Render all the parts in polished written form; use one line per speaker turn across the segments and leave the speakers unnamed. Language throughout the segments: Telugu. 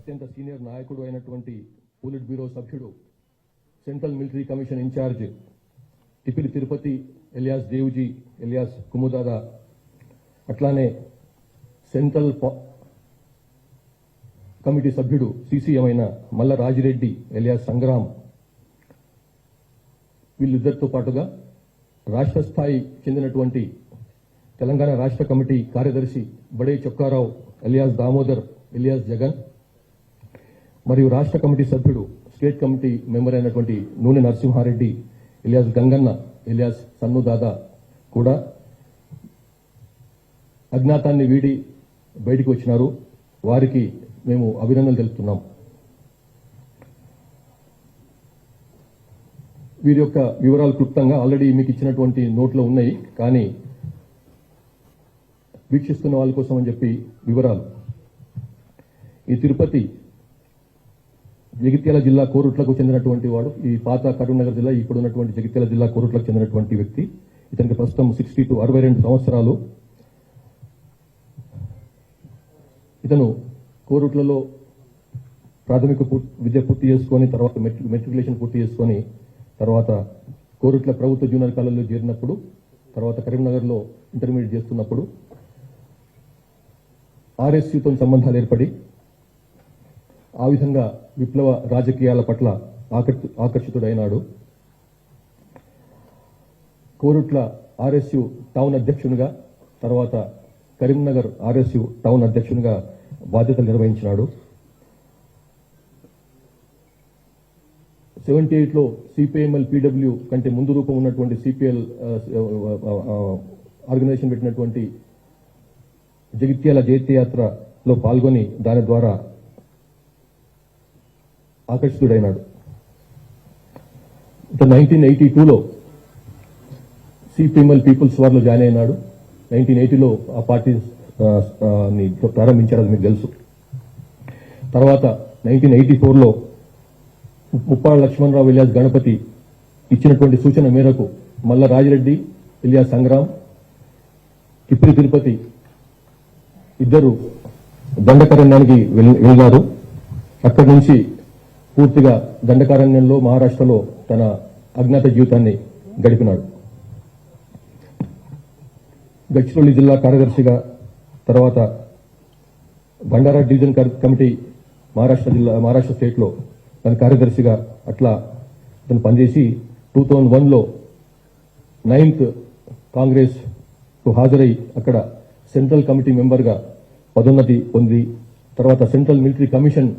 అత్యంత సీనియర్ నాయకుడు అయినటువంటి పోలిట్ బ్యూరో సభ్యుడు, central military commission in charge Thippiri Tirupati alias Devuji alias Kumudada, అట్లానే సెంట్రల్ కమిటీ సభ్యుడు సీసీఎం అయిన మల్ల రాజిరెడ్డి ఎలియాస్ సంగ్రామ్, వీళ్ళిద్దరితో పాటుగా రాష్ట్ర స్థాయి చెందినటువంటి తెలంగాణ రాష్ట్ర కమిటీ కార్యదర్శి బడే చొక్కారావు ఎలియాస్ దామోదర్ ఎలియాస్ జగన్, మరియు రాష్ట్ర కమిటీ సభ్యుడు స్టేట్ కమిటీ మెంబర్ అయినటువంటి నూనె నరసింహారెడ్డి ఎలియాస్ గంగన్న ఎలియాస్ సన్ను దాదా కూడా అజ్ఞాతాన్ని వీడి బయటికి వచ్చినారు. వారికి మేము అభినందనలు తెలుపుతున్నాం. వీరి యొక్క వివరాలు క్లుప్తంగా ఆల్రెడీ మీకు ఇచ్చినటువంటి నోట్లో ఉన్నాయి, కానీ వీక్షిస్తున్న వాళ్ళ కోసం అని చెప్పి వివరాలు. ఈ తిరుపతి జగిత్యాల జిల్లా కోరుట్లకు చెందినటువంటి వాడు. ఈ పాత కరీంనగర్ జిల్లా, ఇప్పుడున్నటువంటి జగిత్యాల జిల్లా కోరుట్లకు చెందినటువంటి వ్యక్తి. ఇతనికి ప్రస్తుతం 62 సంవత్సరాలు. ఇతను కోరుట్లలో ప్రాథమిక విద్య పూర్తి చేసుకొని తర్వాత మెట్రికులేషన్ పూర్తి చేసుకొని తర్వాత కోరుట్ల ప్రభుత్వ జూనియర్ కాలేజీలో చేరినప్పుడు, తర్వాత కరీంనగర్లో ఇంటర్మీడియట్ చేస్తున్నప్పుడు ఆర్ఎస్యూతో సంబంధాలు ఏర్పడి ఆ విధంగా విప్లవ రాజకీయాల పట్ల ఆకర్షితుడైనాడు. కోరుట్ల ఆర్ఎస్యు టౌన్ అధ్యక్షునిగా, తర్వాత కరీంనగర్ ఆర్ఎస్యు టౌన్ అధ్యక్షునిగా బాధ్యతలు నిర్వహించినాడు. 78లో సిపిఎంఎల్ పీడబ్ల్యూ కంటే ముందు రూపం ఉన్నటువంటి సిపిఎల్ ఆర్గనైజేషన్ పెట్టినటువంటి జగిత్యాల జైత్యయాత్రలో పాల్గొని దాని ద్వారా ఆకర్షితుడైనాడు. 1982లో సిపిఎంఎల్ పీపుల్స్ వార్లో జాయిన్ అయినాడు. 1980లో ఆ పార్టీ ప్రారంభించారు, అది మీకు తెలుసు. తర్వాత 1984లో ముప్పాళ్ళ లక్ష్మణరావు ఎలియాస్ గణపతి ఇచ్చినటువంటి సూచన మేరకు మల్ల రాజిరెడ్డి ఎలియాస్ సంగ్రామ్, టిపిలి తిరుపతి ఇద్దరు దండకారణ్యానికి వెళ్లారు. అక్కడి నుంచి పూర్తిగా దండకారణ్యంలో మహారాష్ట్రలో తన అజ్ఞాత జీవితాన్ని గడిపినాడు. గచ్చిరోలి జిల్లా కార్యదర్శిగా, తర్వాత బండారా డివిజన్ కమిటీ మహారాష్ట్ర స్టేట్లో తన కార్యదర్శిగా అట్లా అతను పనిచేసి 2001లో 9th కాంగ్రెస్ కు హాజరై అక్కడ సెంట్రల్ కమిటీ మెంబర్గా పదోన్నతి పొంది, తర్వాత సెంట్రల్ మిలిటరీ కమిషన్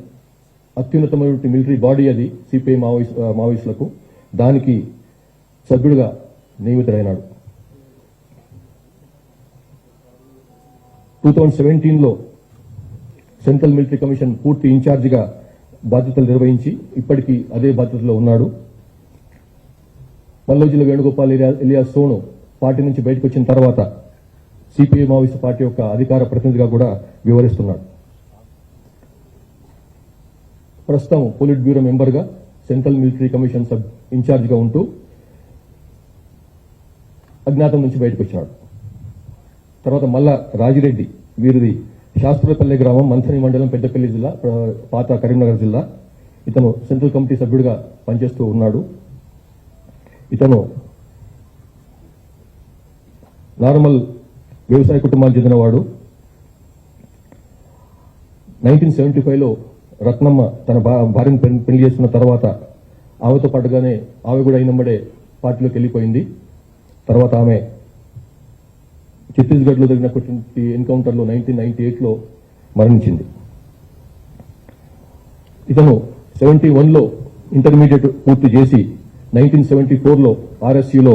అత్యున్నతమైన మిలిటరీ బాడీ అది సిపిఐ మావోయిస్టులకు, దానికి సభ్యుడిగా నియమితుడైనాడు. 2017లో సెంట్రల్ మిలిటరీ కమిషన్ పూర్తి ఇన్ఛార్జిగా బాధ్యతలు నిర్వహించి ఇప్పటికీ అదే బాధ్యతలో ఉన్నాడు. మల్లోజుల వేణుగోపాల్ ఎలియాస్ సోను పార్టీ నుంచి బయటకు వచ్చిన తర్వాత సిపిఐ మావోయిస్టు పార్టీ యొక్క అధికార ప్రతినిధిగా కూడా వ్యవహరిస్తున్నాడు. ప్రస్తుతం పోలిట్ బ్యూరో మెంబర్గా సెంట్రల్ మిలిటరీ కమిషన్ ఇన్ఛార్జిగా ఉంటూ అజ్ఞాతం నుంచి బయటకు వచ్చినాడు. తర్వాత మల్లా రాజిరెడ్డి, వీరిది శాస్త్రపల్లి గ్రామం, మంథని మండలం, పెద్దపల్లి జిల్లా, పాత కరీంనగర్ జిల్లా. ఇతను సెంట్రల్ కమిటీ సభ్యుడిగా పనిచేస్తూ ఉన్నాడు. ఇతను నార్మల్ వ్యవసాయ కుటుంబానికి చెందినవాడు. 1975లో రత్నమ్మ తన భార్యను పెళ్లి చేసుకున్న తర్వాత ఆమెతో పాటుగానే ఆమె కూడా అయినమ్మడే పార్టీలోకి వెళ్ళిపోయింది. తర్వాత ఆమె ఛత్తీస్గఢ్లో జరిగినటువంటి ఎన్కౌంటర్లో 1998లో మరణించింది. ఇతను 71లో ఇంటర్మీడియట్ పూర్తి చేసి 1974లో ఆర్ఎస్యూలో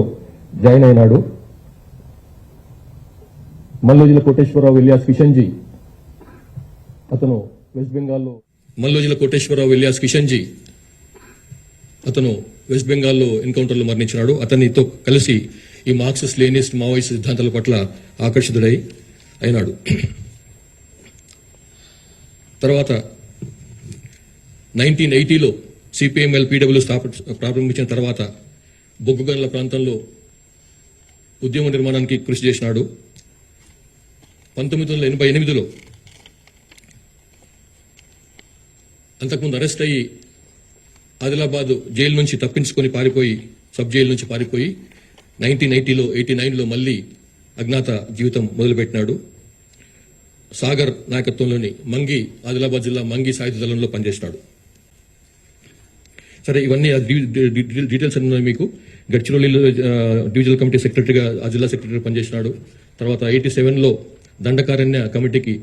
జాయిన్ అయినాడు. మల్లోజుల కోటేశ్వరరావు ఎలియాస్ కిషన్జీ, అతను వెస్ట్ బెంగాల్లో వెస్ట్ బెంగాల్లో ఎన్కౌంటర్లో మరణించినాడు. అతనితో కలిసి ఈ మార్క్సిస్ట్ లెనినిస్ట్ మావోయిస్ట్ సిద్ధాంతాల పట్ల ఆకర్షితుడై అయినాడు. తర్వాత 1980లో సిపిఎంఎల్ పీడబ్ల్యూ ప్రారంభించిన తర్వాత బొగ్గుగనుల ప్రాంతంలో ఉద్యమ నిర్మాణానికి కృషి చేసినాడు. 1988లో అంతకుముందు అరెస్ట్ అయ్యి ఆదిలాబాద్ జైలు నుంచి తప్పించుకొని పారిపోయి సబ్ జైలు నుంచి పారిపోయి 1989లో మళ్ళీ అజ్ఞాత జీవితం మొదలుపెట్టినాడు. సాగర్ నాయకత్వంలోని మంగి ఆదిలాబాద్ జిల్లా మంగి సాయుధ దళంలో పనిచేసినాడు. సరే, ఇవన్నీ డీటెయిల్స్ అన్నీ మీకు. గడ్చిరోలిలో డివిజనల్ కమిటీ సెక్రటరీగా ఆ జిల్లా సెక్రటరీ పనిచేసినాడు. తర్వాత 87లో దండకారణ్య కమిటీకి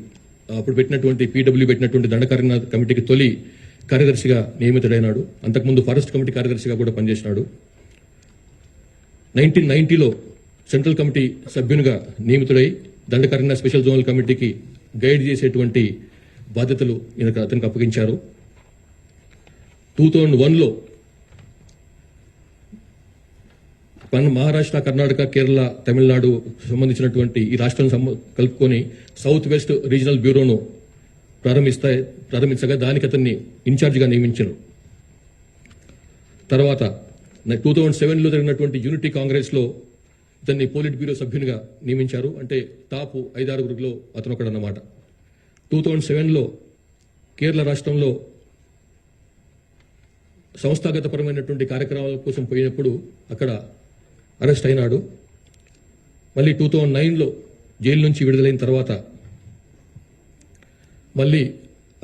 అప్పుడు పెట్టినటువంటి పీడబ్ల్యూ పెట్టినటువంటి దండకారణ్య కమిటీకి తొలి కార్యదర్శిగా నియమితుడైనాడు. అంతకుముందు ఫారెస్ట్ కమిటీ కార్యదర్శిగా కూడా పనిచేసినాడు. 1990లో సెంట్రల్ కమిటీ సభ్యునిగా నియమితుడై దండకారణ్య స్పెషల్ జోనల్ కమిటీకి గైడ్ చేసేటువంటి బాధ్యతలు అతనికి అప్పగించారు. 2001లో మహారాష్ట్ర, కర్ణాటక, కేరళ, తమిళనాడు సంబంధించినటువంటి ఈ రాష్ట్రాలను కలుపుకొని సౌత్ వెస్ట్ రీజనల్ బ్యూరోను ప్రారంభించగా దానికి అతన్ని ఇన్ఛార్జిగా నియమించారు. తర్వాత 2007లో జరిగినటువంటి యూనిటీ కాంగ్రెస్ లో ఇతన్ని పోలిట్ బ్యూరో సభ్యునిగా నియమించారు. అంటే టాప్ 5-6 అతను ఒకడన్నమాట. 2007లో కేరళ రాష్ట్రంలో సంస్థాగతపరమైనటువంటి కార్యక్రమాల కోసం పోయినప్పుడు అక్కడ అరెస్ట్ అయినాడు. మళ్ళీ 2009లో జైలు నుంచి విడుదలైన తర్వాత మళ్ళీ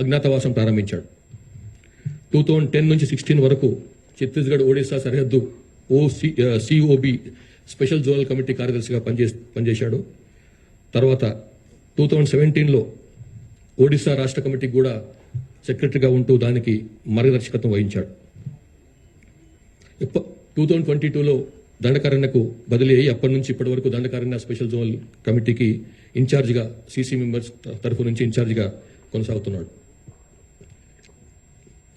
అజ్ఞాతవాసం ప్రారంభించాడు. 2010 నుంచి 16 వరకు ఛత్తీస్గఢ్ ఒడిశా సరిహద్దు సిఓబి స్పెషల్ జోనల్ కమిటీ కార్యదర్శిగా పనిచేశాడు. తర్వాత 2017లో ఒడిశా రాష్ట్ర కమిటీకి కూడా సెక్రటరీగా ఉంటూ దానికి మార్గదర్శకత్వం వహించాడు. 2022లో దండకారణ్యకు బదిలీ అయ్యి అప్పటి నుంచి ఇప్పటి వరకు దండకారణ్య స్పెషల్ జోనల్ కమిటీకి ఇన్ఛార్జిగా సీసీ మెంబర్స్ తరఫు నుంచి ఇన్ఛార్జిగా కొనసాగుతున్నాడు.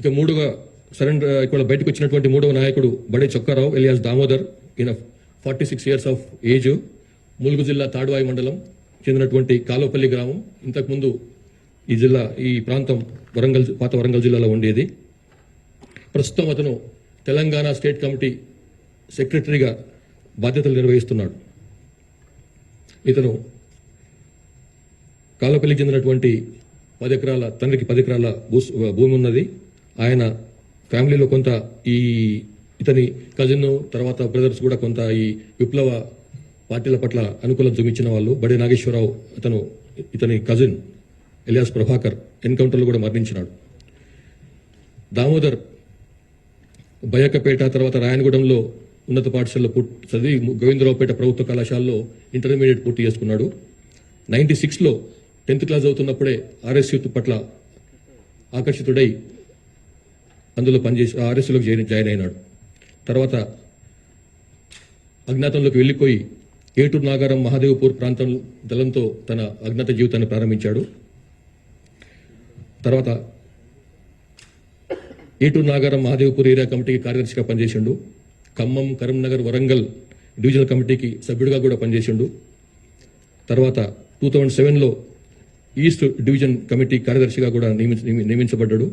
ఇక ఇక్కడ బయటకు వచ్చినటువంటి మూడవ నాయకుడు బడే చొక్కారావు ఎలియాస్ దామోదర్. ఈయన 46 years ఆఫ్ ఏజ్, ములుగు జిల్లా తాడ్వాయి మండలం చెందినటువంటి కాలోపల్లి గ్రామం. ఇంతకుముందు ఈ ప్రాంతం పాత వరంగల్ జిల్లాలో ఉండేది. ప్రస్తుతం అతను తెలంగాణ స్టేట్ కమిటీ సెక్రటరీగా బాధ్యతలు నిర్వహిస్తున్నాడు. ఇతను కాలోపల్లికి చెందినటువంటి 10 ఎకరాల తండ్రికి 10 ఎకరాల భూమి ఉన్నది. ఆయన ఫ్యామిలీలో కొంత ఇతని కజిన్ తర్వాత బ్రదర్స్ కూడా కొంత ఈ విప్లవ పార్టీల పట్ల అనుకూలత చూపించిన వాళ్ళు. బడే నాగేశ్వరరావు ఇతని కజిన్ ఎలియాస్ ప్రభాకర్ ఎన్కౌంటర్లో కూడా మరణించినాడు. దామోదర్ బయకపేట తర్వాత రాయనగూడెంలో ఉన్నత పాఠశాలలో చదివి గోవిందరావుపేట ప్రభుత్వ కళాశాలలో ఇంటర్మీడియట్ పూర్తి చేసుకున్నాడు. 96లో 10th క్లాస్ అవుతున్నప్పుడే ఆర్ఎస్యూ పట్ల ఆకర్షితుడై అందులో ఆర్ఎస్యూలోకి జాయిన్ అయినాడు. తర్వాత అజ్ఞాతంలోకి వెళ్లిపోయి ఏటూరు నాగారం మహాదేవ్పూర్ ప్రాంతం దళంతో తన అజ్ఞాత జీవితాన్ని ప్రారంభించాడు. తర్వాత ఏటూరు నాగారం మహాదేవ్పూర్ ఏరియా కమిటీకి కార్యదర్శిగా పనిచేసిండు. ఖమ్మం, కరీంనగర్, వరంగల్ డివిజనల్ కమిటీకి సభ్యుడిగా కూడా పనిచేసిండు. తర్వాత 2007లో ఈస్ట్ డివిజన్ కమిటీ కార్యదర్శిగా కూడా నియమించబడ్డాడు.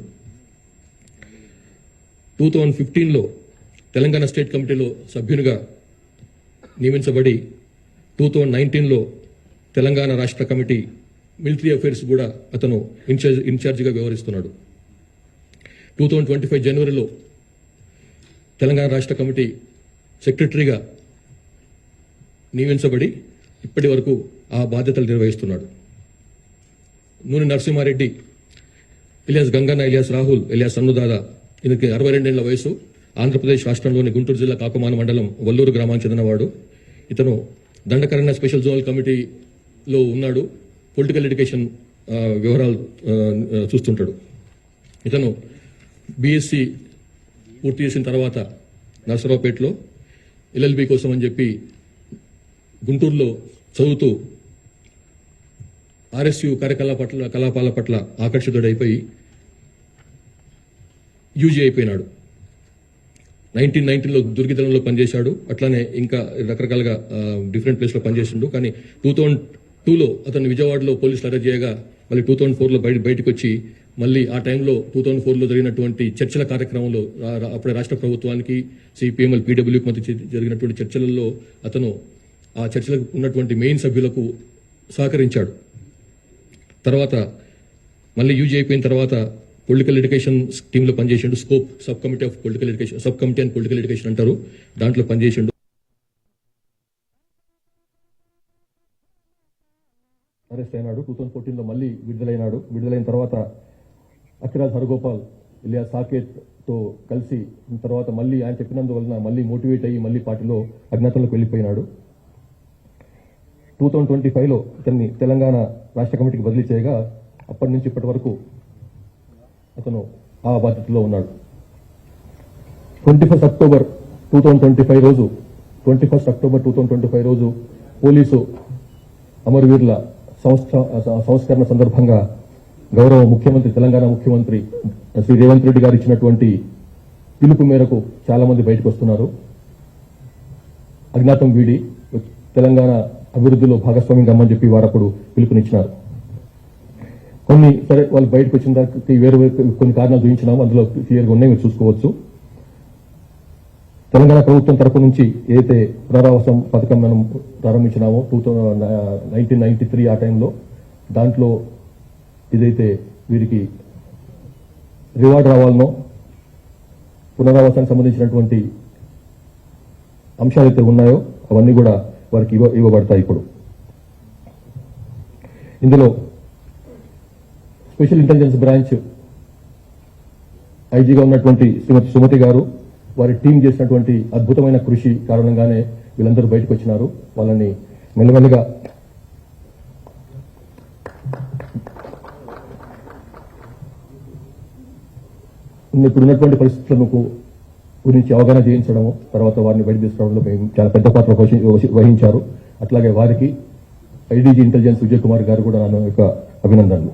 2015లో తెలంగాణ స్టేట్ కమిటీలో సభ్యునిగా నియమించబడి 2019లో తెలంగాణ రాష్ట్ర కమిటీ మిలిటరీ అఫైర్స్ కూడా అతను ఇన్ఛార్జిగా వ్యవహరిస్తున్నాడు. 2025 జనవరిలో తెలంగాణ రాష్ట్ర కమిటీ సెక్రటరీగా నియమించబడి ఇప్పటి వరకు ఆ బాధ్యతలు నిర్వహిస్తున్నాడు. నూనె నరసింహారెడ్డి, ఇలియాస్ గంగన్న, ఇలియాస్ రాహుల్, ఇలియాస్ సన్నుదాదా. ఈయనకి 62 ఏళ్ల వయసు. ఆంధ్రప్రదేశ్ రాష్ట్రంలోని గుంటూరు జిల్లా కాకుమాన మండలం వల్లూరు గ్రామానికి చెందినవాడు. ఇతను దండకారణ్య స్పెషల్ జోనల్ కమిటీలో ఉన్నాడు. పొలిటికల్ ఎడ్యుకేషన్ వివరాలు చూస్తుంటాడు. ఇతను బీఎస్సీ పూర్తి చేసిన తర్వాత నర్సరావుపేటలో ఎల్ఎల్బి కోసం అని చెప్పి గుంటూరులో చదువుతూ ఆర్ఎస్యూ కలాపాల పట్ల ఆకర్షితుడైపోయి యూజీ అయిపోయినాడు. 1990లో దుర్గిదళంలో పనిచేశాడు. అట్లానే ఇంకా రకరకాలుగా డిఫరెంట్ ప్లేస్లో పనిచేసిండు. కానీ 2002లో అతను విజయవాడలో పోలీసులు అరెస్ట్ చేయగా మళ్ళీ 2004లో బయటకు వచ్చి మళ్ళీ ఆ టైంలో 2004లో జరిగినటువంటి చర్చల కార్యక్రమంలో అప్పుడే రాష్ట్ర ప్రభుత్వానికి సిపిఎంఎల్ పీడబ్ల్యూకి మధ్య జరిగినటువంటి చర్చలలో అతను ఆ చర్చలకు ఉన్నటువంటి మెయిన్ సభ్యులకు సహకరించాడు. తర్వాత మళ్ళీ యూజీ అయిపోయిన తర్వాత పొలిటికల్ ఎడ్యుకేషన్ టీంలో పనిచేసిండు. Scope sub committee of political education, sub committee and political education అంటారు, దాంట్లో పనిచేసిండు. అరెస్ట్ అయినాడు. 2014లో మళ్ళీ విడుదలైనాడు. విడుదలైన తర్వాత అఖిరాజ్ హరగోపాల్ ఇలియాస్ సాకేత్ తో కలిసి తర్వాత మళ్ళీ ఆయన చెప్పినందువలన మళ్ళీ మోటివేట్ అయ్యి మళ్ళీ పార్టీలో అజ్ఞాతంలోకి వెళ్ళిపోయినాడు. 2025లో ఇతన్ని తెలంగాణ రాష్ట్ర కమిటీకి బదిలీ చేయగా అప్పటి నుంచి ఇప్పటి వరకు అతను ఆ బాధ్యతలో ఉన్నాడు. 21 అక్టోబర్ 2025 రోజు పోలీసు అమరవీరుల సంస్కరణ సందర్భంగా గౌరవ ముఖ్యమంత్రి, తెలంగాణ ముఖ్యమంత్రి శ్రీ రేవంత్ రెడ్డి గారు ఇచ్చినటువంటి పిలుపు మేరకు చాలా మంది బయటకు వస్తున్నారు. అజ్ఞాతం వీడి తెలంగాణ అభివృద్ధిలో భాగస్వామ్యం కమ్మని చెప్పి వారు అప్పుడు పిలుపునిచ్చినారు. కొన్ని సరే వాళ్ళు బయటకు వచ్చిన దానికి వేరు కొన్ని కారణాలు చూపించినాము, అందులో క్లియర్గా ఉన్నాయి, మీరు చూసుకోవచ్చు. తెలంగాణ ప్రభుత్వం తరపు నుంచి ఏదైతే పునరావాసం పథకం మనం ప్రారంభించినామో 1993 ఆ టైంలో, దాంట్లో ఏదైతే వీరికి రివార్డ్ రావాలనో పునరావాసానికి సంబంధించినటువంటి అంశాలు అయితే ఉన్నాయో అవన్నీ కూడా వారికి ఇవ్వబడతాయి. ఇప్పుడు ఇందులో స్పెషల్ ఇంటెలిజెన్స్ బ్రాంచ్ ఐజీగా ఉన్నటువంటి శ్రీమతి సుమతి గారు, వారి టీం చేసినటువంటి అద్భుతమైన కృషి కారణంగానే వీళ్ళందరూ బయటకు వచ్చినారు. వాళ్ళని మెల్లమెల్లగా ఇప్పుడు ఉన్నటువంటి పరిస్థితులకు గురించి అవగాహన చేయించడము, తర్వాత వారిని బయట తీసుకురావడంలో చాలా పెద్ద పాత్ర వహించారు. అట్లాగే వారికి ఐడీజీ ఇంటెలిజెన్స్ విజయ్ కుమార్ గారు కూడా నా యొక్క అభినందనలు.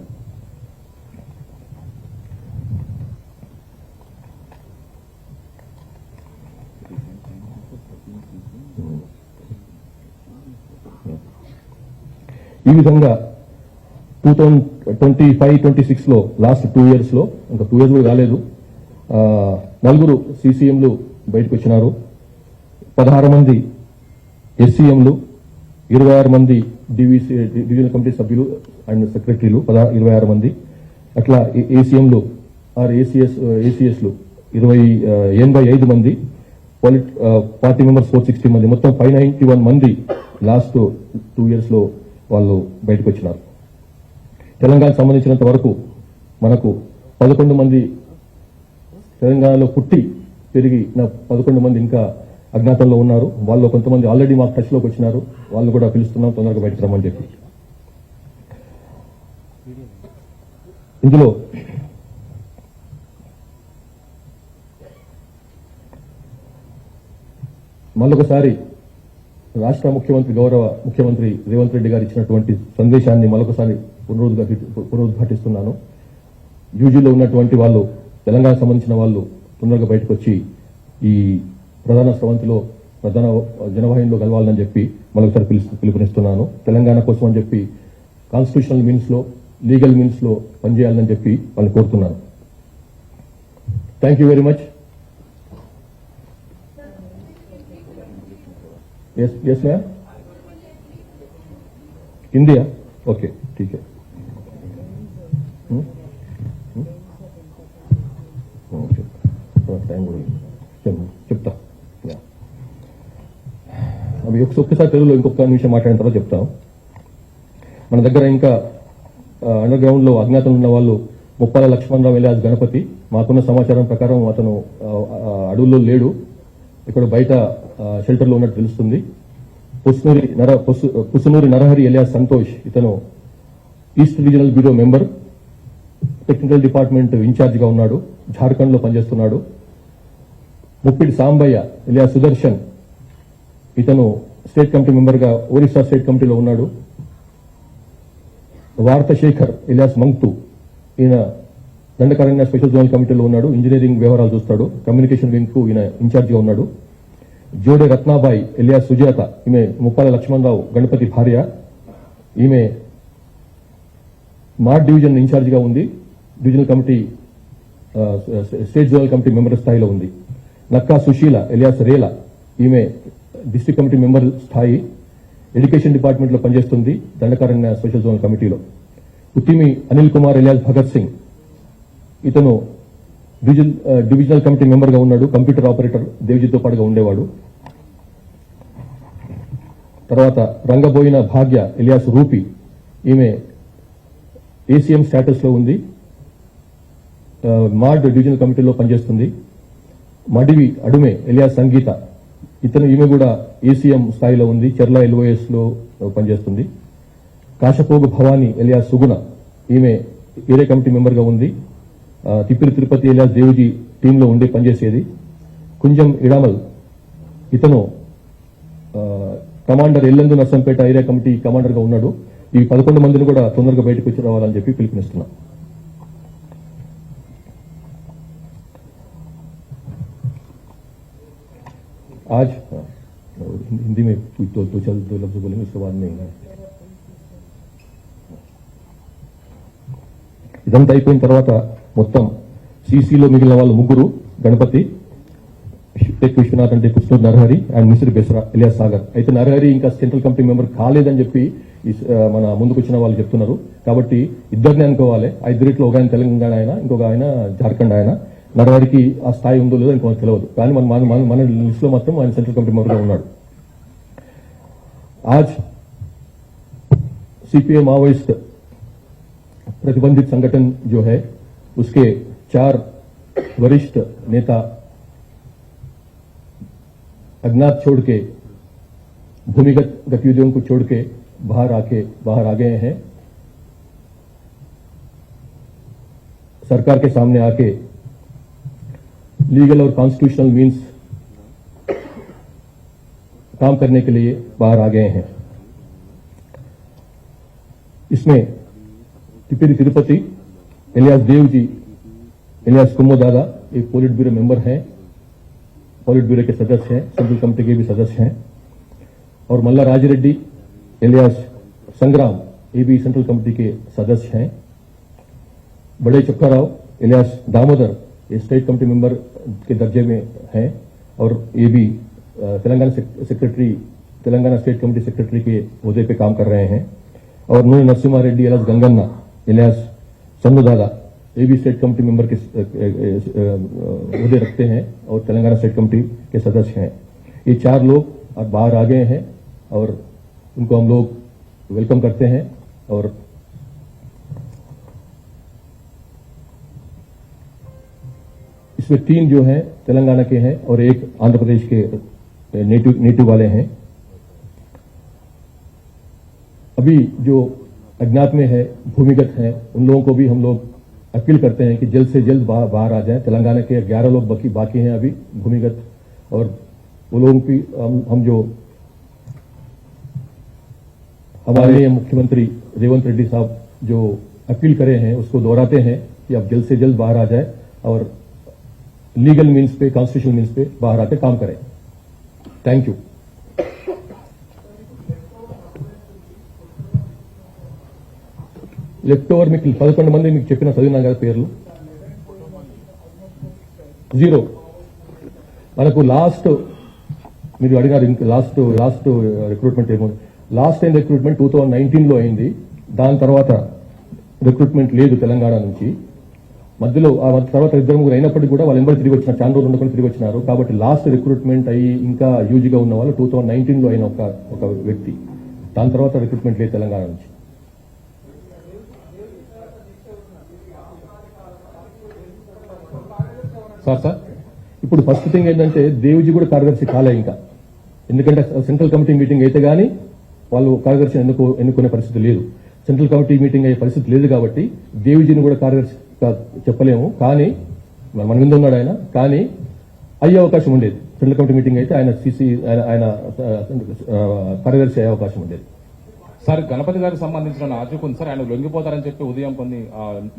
ఈ విధంగా 2025-26లో లాస్ట్ 2 years లో, ఇంకా 2 years కూడా కాలేదు, 4 సీసీఎంలు బయటకు వచ్చినారు. 16 మంది ఎస్సీఎంలు, 26 మంది డివిజనల్ కమిటీ సభ్యులు అండ్ సెక్రటరీలు 26 మంది, అట్లా ఏసీఎంలు ఆర్ ఏసీఎస్లు 85 మంది, పార్టీ మెంబర్స్ 460 మంది, మొత్తం 591 మంది లాస్ట్ 2 years లో వాళ్ళు బయటకు వచ్చినారు. తెలంగాణకు సంబంధించినంత వరకు మనకు 11 మంది తెలంగాణలో పుట్టి పెరిగిన 11 మంది ఇంకా అజ్ఞాతంలో ఉన్నారు. వాళ్ళు కొంతమంది ఆల్రెడీ మాకు టచ్ లోకి వచ్చినారు. వాళ్ళు కూడా పిలుస్తున్నాం తొందరగా బయటకు రమ్మని చెప్పి. ఇందులో మళ్ళొకసారి రాష్ట్ర ముఖ్యమంత్రి, గౌరవ ముఖ్యమంత్రి రేవంత్ రెడ్డి గారు ఇచ్చినటువంటి సందేశాన్ని మరొకసారి పునరుద్ఘాటిస్తున్నాను. యూజీలో ఉన్నటువంటి వాళ్ళు, తెలంగాణకు సంబంధించిన వాళ్ళు తొందరగా బయటకు వచ్చి ఈ ప్రధాన స్రవంతిలో, ప్రధాన జనవాహినిలో కలవాలని చెప్పి మరొకసారి పిలుపునిస్తున్నాను. తెలంగాణ కోసం అని చెప్పి కాన్స్టిట్యూషనల్ మీన్స్ లో, లీగల్ మీన్స్ లో పనిచేయాలని చెప్పి వాళ్ళని కోరుతున్నాను. Thank you very much. Yes ma'am, Hindi है, ओके ठीक है. టైం కూడా చెప్తా. అవి ఒక్కసారి తెలుగులో ఇంకొక నిమిషం మాట్లాడిన తర్వాత చెప్తాం. మన దగ్గర ఇంకా అండర్ గ్రౌండ్ లో అజ్ఞాతంలో ఉన్న వాళ్ళు ముప్పాల లక్ష్మణరావు ఎలియాస్ గణపతి. మాకున్న సమాచారం ప్రకారం అతను అడవుల్లో లేడు, ఇక్కడ బయట షెల్టర్లో ఉన్నట్టు తెలుస్తుంది. పుసునూరి నరహరి ఎలియాస్ సంతోష్, ఇతను east regional bureau member, technical department ఇన్ఛార్జిగా ఉన్నాడు, జార్ఖండ్ లో పనిచేస్తున్నాడు. ముప్పిడి సాంబయ్య ఎలియాస్ సుదర్శన్, ఇతను స్టేట్ కమిటీ మెంబర్ గా ఒరిస్సా స్టేట్ కమిటీలో ఉన్నాడు. వార్త శేఖర్ ఎలియాస్ మంక్తు, ఈయన దండకారణ్య స్పెషల్ జోనల్ కమిటీలో ఉన్నాడు, ఇంజనీరింగ్ వ్యవహారాలు చూస్తాడు, కమ్యూనికేషన్ వింగ్ కు ఈయన ఇన్ఛార్జిగా ఉన్నాడు. జోడే రత్నాబాయి ఎలియాస్ సుజాత, ఈమె ముప్పాల లక్ష్మణరావు గణపతి భార్య, ఈమె మార్ట్ డివిజన్ ఇన్ఛార్జిగా ఉంది, divisional committee state zonal committee member స్థాయిలో ఉంది. నక్కా సుశీల ఎలియాస్ రేలా, ఈమె డిస్ట్రిక్ట్ కమిటీ మెంబర్ స్థాయి, ఎడ్యుకేషన్ డిపార్ట్మెంట్ లో పనిచేస్తుంది, దండకారణ్య స్పెషల్ జోనల్ కమిటీలో. ఉత్తిమి అనిల్ కుమార్ ఎలియాస్ భగత్ సింగ్, ఇతను డివిజనల్ కమిటీ మెంబర్గా ఉన్నాడు. కంప్యూటర్ ఆపరేటర్ దేవ్జీతో పాటుగా ఉండేవాడు. తర్వాత రంగబోయిన భాగ్య ఎలియాస్ రూపి, ఈమె ఏసీఎం స్టేటస్ లో ఉంది. మాడ్ డివిజనల్ కమిటీలో పనిచేస్తుంది. మడివి అడుమే ఎలియాస్ సంగీత, ఈమె కూడా ఏసీఎం స్థాయిలో ఉంది. చెర్ల ఎల్ఓఎస్ లో పనిచేస్తుంది. కాశపోగు భవానీ ఎలియాస్ సుగుణ, ఈమె ఏరియా కమిటీ మెంబర్ గా ఉంది. తిప్పిరి తిరుపతి ఎలియాస్ దేవ్జీ టీంలో ఉండి పనిచేసేది. కుంజం ఇడామల్, ఇతను commander Yellandu Narsampet area committee commander గా ఉన్నాడు. ఈ 11 మందిని కూడా తొందరగా బయటకు వచ్చి రావాలని చెప్పి పిలుపునిస్తున్నాం. आज हिंदी में दो लफ्ज बोलेंगे, उसके बाद में ఇదంతా అయిపోయిన తర్వాత మొత్తం సీసీలో మిగిలిన వాళ్ళు ముగ్గురు, గణపతి, టెక్ విశ్వనాథ్ అంటే కృష్ణూర్ నరహరి అండ్ మిశ్రీ బెస్రా ఎలియాస్ సాగర్. అయితే నరహరి ఇంకా సెంట్రల్ కమిటీ మెంబర్ కాలేదని చెప్పి మన ముందుకు వచ్చిన వాళ్ళు చెప్తున్నారు. కాబట్టి ఇద్దరిని అనుకోవాలి. ఆ ఇద్దరిట్లో ఒక ఆయన తెలంగాణ ఆయన, ఇంకొక ఆయన జార్ఖండ్ ఆయన. నరహరికి ఆ స్థాయి ఉందో లేదో ఇంకొక తెలియదు. కానీ మన లిస్ట్ లో మాత్రం ఆయన సెంట్రల్ కమిటీ మెంబర్ గా ఉన్నాడు. आज सीपीएम माओवाइस्ट प्रतिबंधित संगठन जो है उसके 4 वरिष्ठ नेता अज्ञात छोड़ के, भूमिगत गतिविधियों को छोड़ के बाहर आ गए हैं. सरकार के सामने आके लीगल और कॉन्स्टिट्यूशनल मीन्स काम करने के लिए बाहर आ गए हैं. इसमें टिप्परी तिरुपति एलियास देव जी एलियास कुम्मो दादा एक पोलिट ब्यूरो मेंबर हैं, पोलिट ब्यूरो के सदस्य हैं, सेंट्रल कमेटी के भी सदस्य हैं. और मल्ला राजरेड्डी एलियास संग्राम, ये भी सेंट्रल कमेटी के सदस्य हैं. बड़े चक्काराव एलियास दामोदर ये स्टेट कमेटी मेंबर के दर्जे में हैं और ये भी तेलंगाना स्टेट कमेटी सेक्रेटरी के ओहदे पे काम कर रहे हैं. और नून नरसिम्हा रेड्डी एलियास गंगन्ना एलियास सन्नू दादा, ये भी स्टेट कमेटी मेंबर के ओहदे रखते हैं और तेलंगाना स्टेट कमेटी के सदस्य हैं. ये 4 लोग अब बाहर आ गए हैं और उनको हम लोग वेलकम करते हैं. और इसमें 3 जो हैं तेलंगाना के हैं और एक आंध्र प्रदेश के नेटिव वाले हैं. अभी जो अज्ञात में है, भूमिगत हैं, उन लोगों को भी हम लोग अपील करते हैं कि जल्द से जल्द बाहर आ जाएं. तेलंगाना के 11 लोग बाकी हैं अभी भूमिगत, और वो लोगों की हम जो हमारे मुख्यमंत्री रेवंत रेड्डी साहब जो अपील करे हैं उसको दोहराते हैं कि आप जल्द से जल्द बाहर आ जाए और लीगल मीन्स पे, कॉन्स्टिट्यूशनल मीन्स पे बाहर आके काम करें. Thank you. లెఫ్ట్ ఓవర్ మీకు 11 మంది మీకు చెప్పిన చదివినా కదా పేర్లు. 0 మనకు లాస్ట్ మీరు అడిగారు లాస్ట్ రిక్రూట్మెంట్ ఏమో. లాస్ట్ టైం రిక్రూట్మెంట్ 2019లో అయింది. దాని తర్వాత రిక్రూట్మెంట్ లేదు తెలంగాణ నుంచి. మధ్యలో ఆ తర్వాత 2-3 అయినప్పటికీ కూడా వాళ్ళు ఎంబడి తిరిగి వచ్చిన, చాలా రోజులు ఉండకుండా తిరిగి వచ్చినారు. కాబట్టి లాస్ట్ రిక్రూట్మెంట్ అయ్యి ఇంకా యూజీగా ఉన్న వాళ్ళు 2019లో అయిన ఒక వ్యక్తి. దాని తర్వాత రిక్రూట్మెంట్ లేదు తెలంగాణ నుంచి. సార్ ఇప్పుడు ఫస్ట్ థింగ్ ఏంటంటే దేవ్జీ కూడా కార్యదర్శి కాలే ఇంకా. ఎందుకంటే సెంట్రల్ కమిటీ మీటింగ్ అయితే గానీ వాళ్ళు కార్యదర్శిని ఎన్నుకునే పరిస్థితి లేదు. సెంట్రల్ కమిటీ మీటింగ్ అయ్యే పరిస్థితి లేదు కాబట్టి దేవ్జీని కూడా కార్యదర్శి చెప్పలేము. కానీ మన మీద ఉన్నాడు ఆయన, కానీ అయ్యే అవకాశం ఉండేది. సెంట్రల్ కమిటీ మీటింగ్ అయితే ఆయన కార్యదర్శి అయ్యే అవకాశం ఉండేది.
సార్ గణపతి గారికి సంబంధించిన ఆచూకు ఉంది సార్, ఆయన లొంగిపోతారని చెప్పి ఉదయం కొన్ని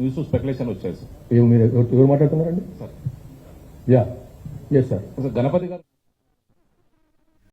న్యూస్ స్పెక్యులేషన్ వచ్చాయి సార్.
మీరు ఎవరు మాట్లాడుతున్నారండి?
Sir
yeah yes sir.
Ganapathi గారు